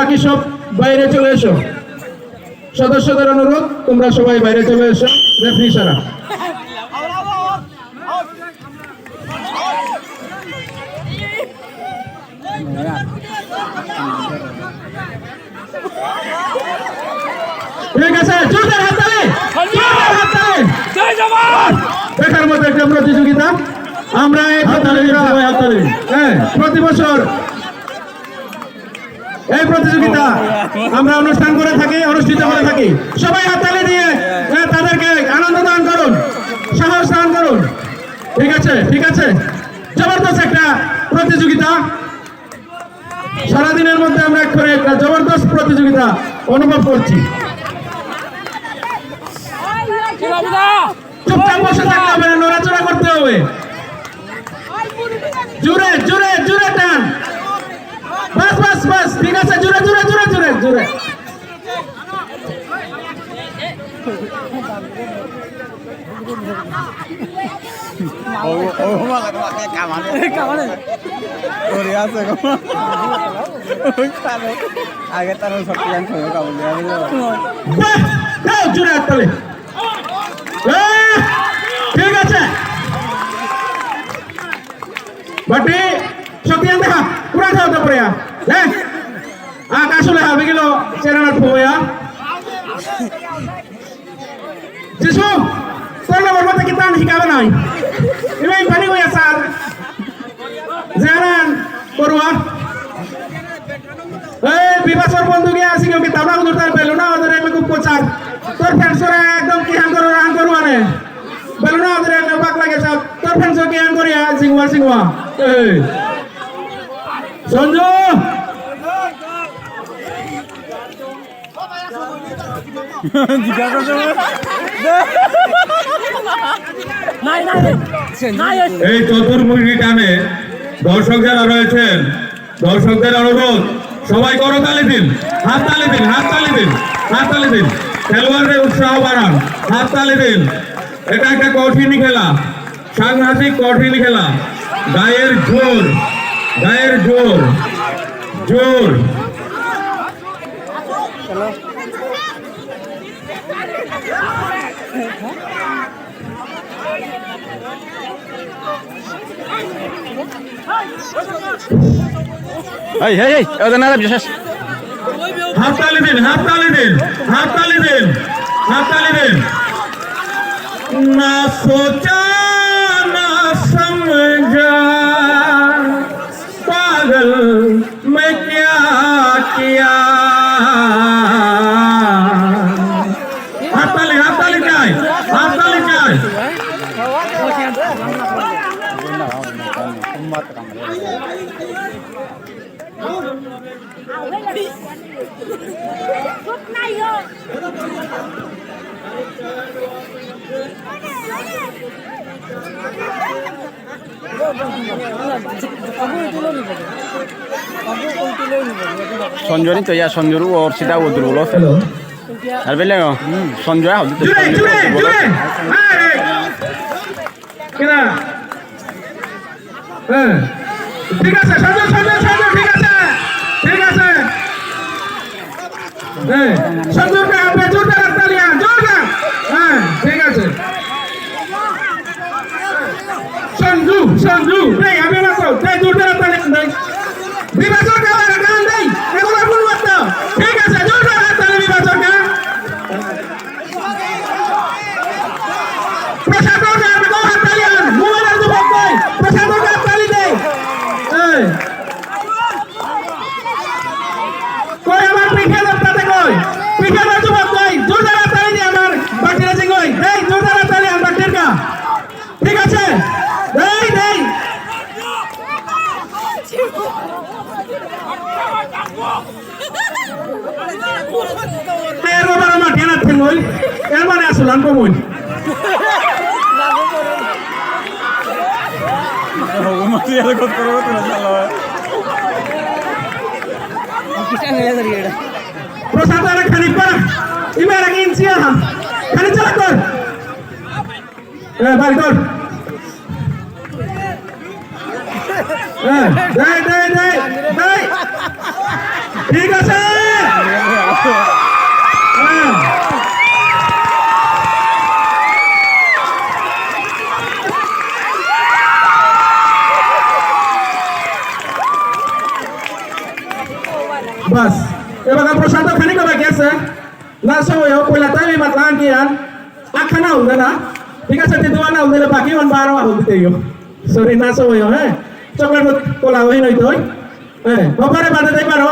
বাকি সব বাইরে চলে এসো। সদস্যদের অনুরোধ তোমরা সবাই বাইরে চলে এসো। রেফারি সারা ঠিক আছে, জোরদার হাততালি, জোরদার হাততালি। দেখার মতো একটা প্রতিযোগিতা। আমরা প্রতি বছর এই প্রতিযোগিতা আমরা অনুষ্ঠিত করে থাকি। সবাই হাততালি দিয়ে তাদেরকে আনন্দ দান করুন, সাহস দান করুন। ঠিক আছে, জবরদস্ত একটা প্রতিযোগিতা। সারাদিনের মধ্যে আমরা একটা জবরদস্ত প্রতিযোগিতা অনুভব করছি। চুপচাপ বসে থাকতে হবে না, নড়াচড়া করতে হবে। জোরে জোরে জোরে টান, বাস ঠিক আছে, জোরে জোরে জোরে জোরে জোরে। আগে তার জোরে হাততালি। ঠিক আছে, বাটি সত্যিয়ান দেখা পুরা খাওয়াতে পড়ে হ্যাঁ আসলে হবে গেল চেরানার ফোয়া যিশু তোর নম্বর মতো কি টান শিখাবে নাই এবার পানি হইয়া স্যার জানান করুয়া এই বিবাসর বন্ধু গিয়ে আসি কেউ কি তাবলা ধরতে পেলো না ওদের আমি খুব প্রচার তোর ফ্রেন্ডসরা একদম কি হ্যাং করো রান করু আনে পেলো না ওদের একটা বাক লাগে সব তোর ফ্রেন্ডস কি হ্যাং করিয়া সিংহা এই সঞ্জু এই চতুর্মুখী টানে দর্শক যারা রয়েছেন দর্শকদের অনুরোধ সবাই করতালি দিন, হাততালি দিন, হাততালি দিন, হাততালি দিন, খেলোয়াড়দের উৎসাহ বাড়ান, হাততালি দিন। এটা একটা কঠিন খেলা, সাংঘাতিক কঠিন খেলা। গায়ের জোর, গায়ের জোর, জোর। হাততালি দিন, হাততালি দিন, হাততালি দিন, হাততালি দিন। না সোচা না সমঝা পাগল मैं क्या किया। হাততালি, হাততালি চাই, হাততালি চাই। সঞ্জয় তো ইয়া সঞ্জয় ওর সেটা ও দুর্বল আর বেলে সঞ্জয় হবে তো ঠিক আছে সঞ্জয় সঞ্জয় সঞ্জয় ঠিক আছে ঠিক আছে সঞ্জয়কে আপনি জোরদার হাততালি জোরদার হ্যাঁ ঠিক আছে সঞ্জু সঞ্জু এই আমি না তো এই জোরদার হাততালি দেই বিভাজক আমার গান দেই এগুলো গুণগত ঠিক আছে জোরদার হাততালি বিভাজক প্রশাসক আপনি কোন হাততালি আন মোবাইলের যুবক কই প্রশাসক হাততালি দেই এই কই আমার পিঠে দপ্তাতে কই পিঠে যুবক কই জোরদার হাততালি দি আমার বাটিরা সিং কই এই জোরদার হাততালি আমার বাটির কা ঠিক আছে দেই দেই এর বাবা মাঠে না থেমই এর মানে আসলাম কমই হগমতি এর কত করব তো চালা কিসা নেয়া ধরিয়ে এটা প্রসাদরা খালি পড়া ইমেরা কিনছিয়া খালি চালা কর বাড়ি কর দে দে দে দে ঠিক আছে bas. Ebaga prosanto khani ka ba kese? Na so yo koila tayo matlan kian. Akhana ulda na. ঠিক আছে তেতুয়া না উলে বাকি মান 12 আহ দিতে ইও সরি না সো ইও হ্যাঁ চকলেট কোলা হই নই তো হ্যাঁ বাবারে বাদে দেই পারো